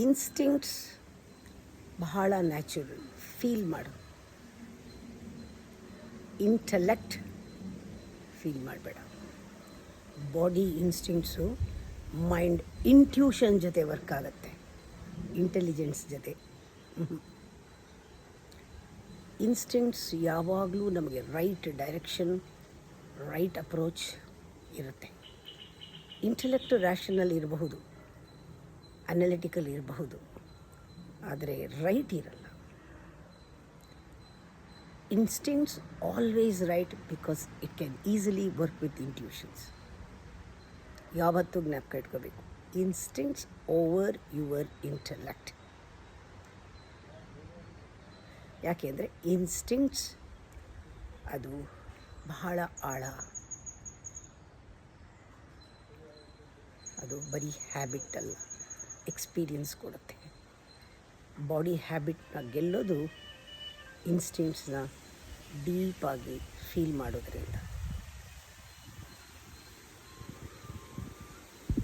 Instincts ಬಹಳ natural, feel ಮಾಡು. Intellect feel ಮಾಡಬೇಡ. ಬಾಡಿ ಇನ್ಸ್ಟಿಂಕ್ಟ್ಸು ಮೈಂಡ್ ಇಂಟ್ಯೂಷನ್ ಜೊತೆ ವರ್ಕ್ ಆಗುತ್ತೆ, ಇಂಟೆಲಿಜೆನ್ಸ್ ಜೊತೆ. ಇನ್ಸ್ಟಿಂಕ್ಟ್ಸ್ ಯಾವಾಗಲೂ ನಮಗೆ ರೈಟ್ ಡೈರೆಕ್ಷನ್, ರೈಟ್ ಅಪ್ರೋಚ್ ಇರುತ್ತೆ. ಇಂಟೆಲೆಕ್ಟ್ ರ್ಯಾಷನಲ್ ಇರಬಹುದು, ಅನಲಿಟಿಕಲ್ ಇರಬಹುದು, ಆದರೆ ರೈಟ್ ಇರಲ್ಲ. Instincts always right because it can easily work with intuitions. ಯಾವತ್ತೂ ಜ್ಞಾಪಕ ಇಟ್ಕೋಬೇಕು, ಇನ್ಸ್ಟಿಂಕ್ಟ್ಸ್ ಓವರ್ ಯುವರ್ ಇಂಟೆಲೆಕ್ಟ್. ಯಾಕೆಂದರೆ ಇನ್ಸ್ಟಿಂಕ್ಟ್ಸ್ ಅದು ಬಹಳ ಆಳ, ಅದು ಬರೀ ಹ್ಯಾಬಿಟ್ ಅಲ್ಲ, ಎಕ್ಸ್ಪೀರಿಯನ್ಸ್ ಕೊಡುತ್ತೆ. ಬಾಡಿ ಹ್ಯಾಬಿಟ್ನ ಗೆಲ್ಲೋದು ಇನ್ಸ್ಟಿಂಕ್ಟ್ಸ್ನ ಡೀಪಾಗಿ ಫೀಲ್ ಮಾಡೋದ್ರಿಂದ.